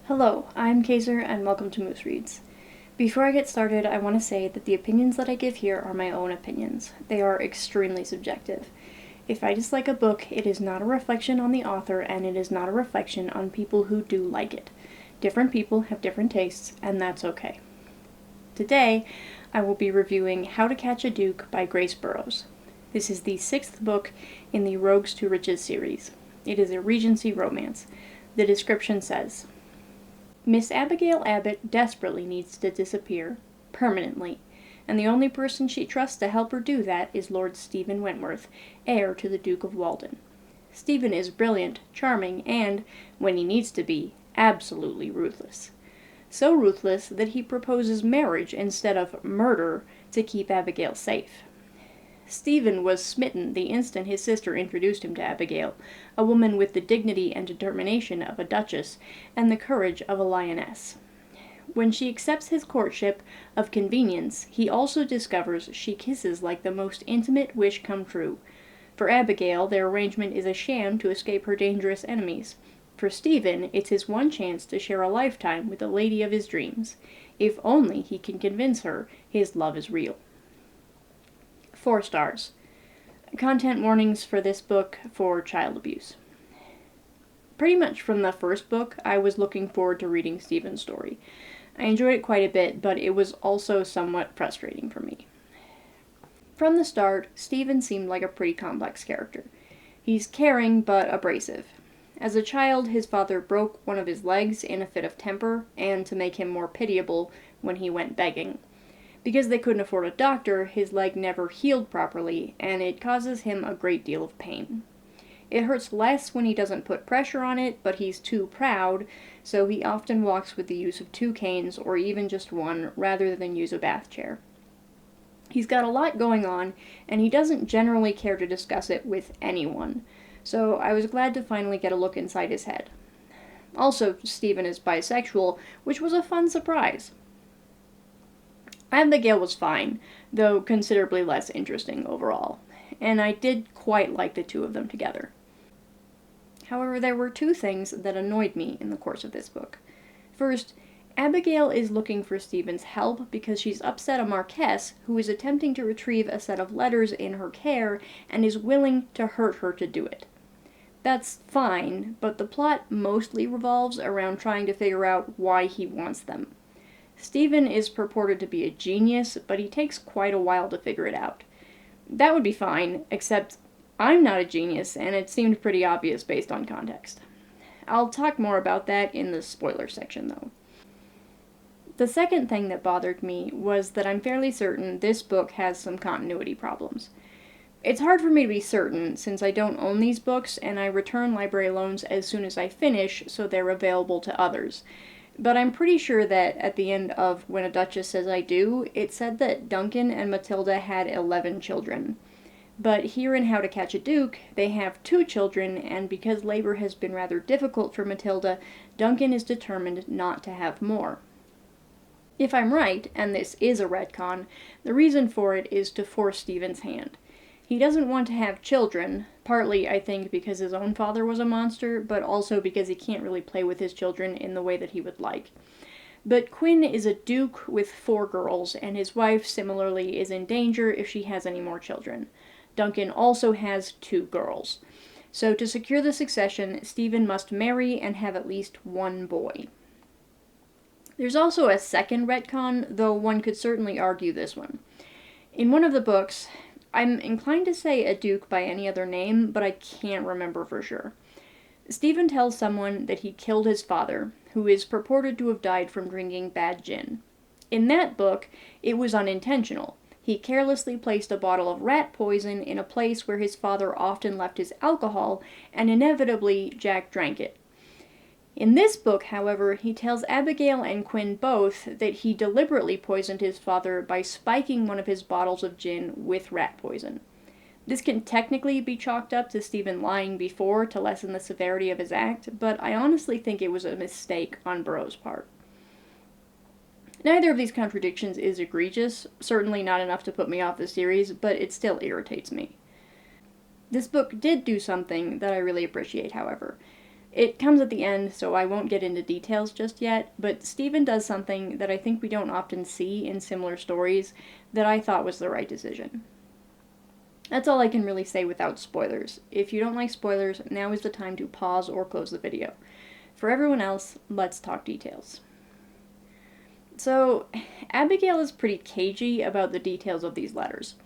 Hello, I'm Kaiser and welcome to Moose Reads. Before I get started, I want to say that the opinions that I give here are my own opinions. They are extremely subjective. If I dislike a book, it is not a reflection on the author and it is not a reflection on people who do like it. Different people have different tastes, and that's okay. Today, I will be reviewing How to Catch a Duke by Grace Burrows. This is the 6th book in the Rogues to Riches series. It is a Regency romance. The description says, Miss Abigail Abbott desperately needs to disappear, permanently, and the only person she trusts to help her do that is Lord Stephen Wentworth, heir to the Duke of Walden. Stephen is brilliant, charming, and, when he needs to be, absolutely ruthless. So ruthless that he proposes marriage instead of murder to keep Abigail safe. Stephen was smitten the instant his sister introduced him to Abigail, a woman with the dignity and determination of a duchess, and the courage of a lioness. When she accepts his courtship of convenience, he also discovers she kisses like the most intimate wish come true. For Abigail, their arrangement is a sham to escape her dangerous enemies. For Stephen, it's his one chance to share a lifetime with the lady of his dreams. If only he can convince her his love is real. 4 stars. Content warnings for this book for child abuse. Pretty much from the first book, I was looking forward to reading Stephen's story. I enjoyed it quite a bit, but it was also somewhat frustrating for me. From the start, Stephen seemed like a pretty complex character. He's caring but abrasive. As a child, his father broke one of his legs in a fit of temper, and to make him more pitiable when he went begging. Because they couldn't afford a doctor, his leg never healed properly, and it causes him a great deal of pain. It hurts less when he doesn't put pressure on it, but he's too proud, so he often walks with the use of 2 canes, or even just one, rather than use a bath chair. He's got a lot going on, and he doesn't generally care to discuss it with anyone, so I was glad to finally get a look inside his head. Also, Stephen is bisexual, which was a fun surprise. Abigail was fine, though considerably less interesting overall, and I did quite like the 2 of them together. However, there were 2 things that annoyed me in the course of this book. First, Abigail is looking for Stephen's help because she's upset a marquess who is attempting to retrieve a set of letters in her care and is willing to hurt her to do it. That's fine, but the plot mostly revolves around trying to figure out why he wants them. Stephen is purported to be a genius, but he takes quite a while to figure it out. That would be fine, except I'm not a genius, and it seemed pretty obvious based on context. I'll talk more about that in the spoiler section, though. The second thing that bothered me was that I'm fairly certain this book has some continuity problems. It's hard for me to be certain, since I don't own these books, and I return library loans as soon as I finish, so they're available to others. But I'm pretty sure that at the end of When a Duchess Says I Do, it said that Duncan and Matilda had 11 children. But here in How to Catch a Duke, they have 2 children, and because labor has been rather difficult for Matilda, Duncan is determined not to have more. If I'm right, and this is a retcon, the reason for it is to force Stephen's hand. He doesn't want to have children, partly, I think, because his own father was a monster, but also because he can't really play with his children in the way that he would like. But Quinn is a duke with 4 girls, and his wife, similarly, is in danger if she has any more children. Duncan also has 2 girls. So to secure the succession, Stephen must marry and have at least 1 boy. There's also a second retcon, though one could certainly argue this one. In one of the books, I'm inclined to say a duke by any other name, but I can't remember for sure. Stephen tells someone that he killed his father, who is purported to have died from drinking bad gin. In that book, it was unintentional. He carelessly placed a bottle of rat poison in a place where his father often left his alcohol, and inevitably Jack drank it. In this book, however, he tells Abigail and Quinn both that he deliberately poisoned his father by spiking one of his bottles of gin with rat poison. This can technically be chalked up to Stephen lying before to lessen the severity of his act, but I honestly think it was a mistake on Burrows' part. Neither of these contradictions is egregious, certainly not enough to put me off the series, but it still irritates me. This book did do something that I really appreciate, however. It comes at the end, so I won't get into details just yet, but Stephen does something that I think we don't often see in similar stories that I thought was the right decision. That's all I can really say without spoilers. If you don't like spoilers, now is the time to pause or close the video. For everyone else, let's talk details. So, Abigail is pretty cagey about the details of these letters.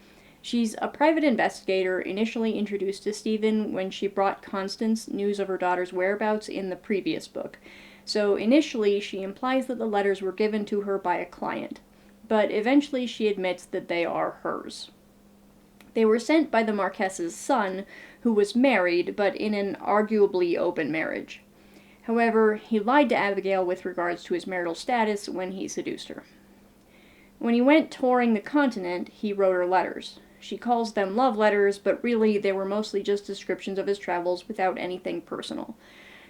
She's a private investigator initially introduced to Stephen when she brought Constance news of her daughter's whereabouts in the previous book. So initially, she implies that the letters were given to her by a client, but eventually she admits that they are hers. They were sent by the Marquess's son, who was married, but in an arguably open marriage. However, he lied to Abigail with regards to his marital status when he seduced her. When he went touring the continent, he wrote her letters. She calls them love letters, but really they were mostly just descriptions of his travels without anything personal.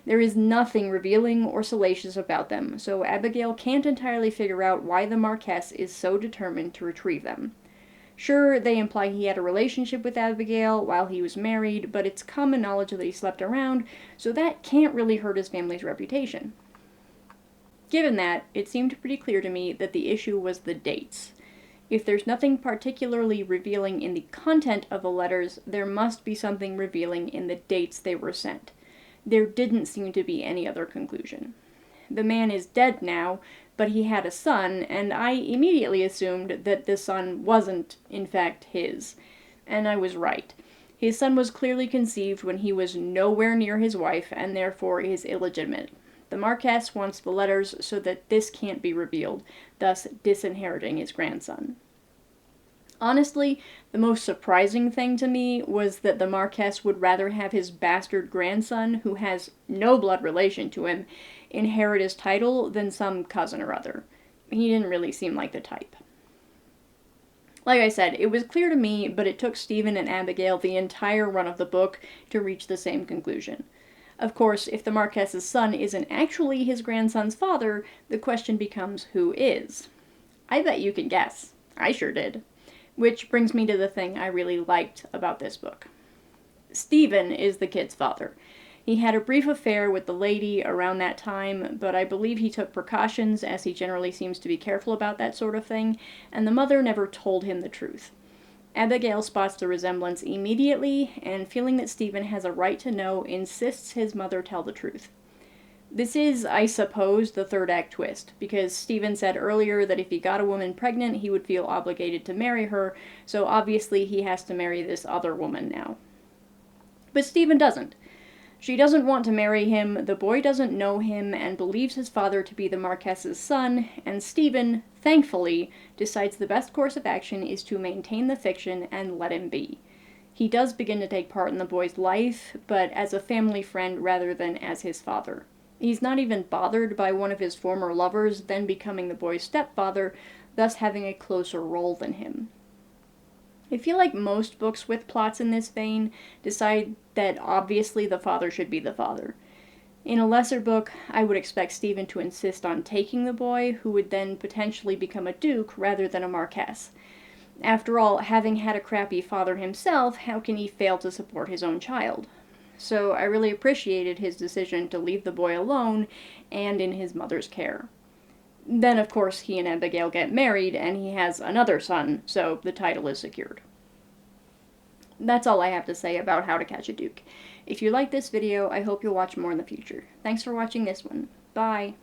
There is nothing revealing or salacious about them, so Abigail can't entirely figure out why the Marquess is so determined to retrieve them. Sure, they imply he had a relationship with Abigail while he was married, but it's common knowledge that he slept around, so that can't really hurt his family's reputation. Given that, it seemed pretty clear to me that the issue was the dates. If there's nothing particularly revealing in the content of the letters, there must be something revealing in the dates they were sent. There didn't seem to be any other conclusion. The man is dead now, but he had a son, and I immediately assumed that the son wasn't, in fact, his. And I was right. His son was clearly conceived when he was nowhere near his wife, and therefore is illegitimate. The Marquess wants the letters so that this can't be revealed, thus disinheriting his grandson. Honestly, the most surprising thing to me was that the Marquess would rather have his bastard grandson, who has no blood relation to him, inherit his title than some cousin or other. He didn't really seem like the type. Like I said, it was clear to me, but it took Stephen and Abigail the entire run of the book to reach the same conclusion. Of course, if the Marquess's son isn't actually his grandson's father, the question becomes who is. I bet you can guess. I sure did. Which brings me to the thing I really liked about this book. Stephen is the kid's father. He had a brief affair with the lady around that time, but I believe he took precautions, as he generally seems to be careful about that sort of thing, and the mother never told him the truth. Abigail spots the resemblance immediately, and feeling that Stephen has a right to know, insists his mother tell the truth. This is, I suppose, the third act twist, because Stephen said earlier that if he got a woman pregnant, he would feel obligated to marry her, so obviously he has to marry this other woman now. But Stephen doesn't. She doesn't want to marry him, the boy doesn't know him, and believes his father to be the Marquess's son, and Stephen, thankfully, decides the best course of action is to maintain the fiction and let him be. He does begin to take part in the boy's life, but as a family friend rather than as his father. He's not even bothered by one of his former lovers then becoming the boy's stepfather, thus having a closer role than him. I feel like most books with plots in this vein decide that obviously the father should be the father. In a lesser book, I would expect Stephen to insist on taking the boy, who would then potentially become a duke rather than a marquess. After all, having had a crappy father himself, how can he fail to support his own child? So I really appreciated his decision to leave the boy alone and in his mother's care. Then, of course, he and Abigail get married, and he has another son, so the title is secured. That's all I have to say about How to Catch a Duke. If you like this video, I hope you'll watch more in the future. Thanks for watching this one. Bye!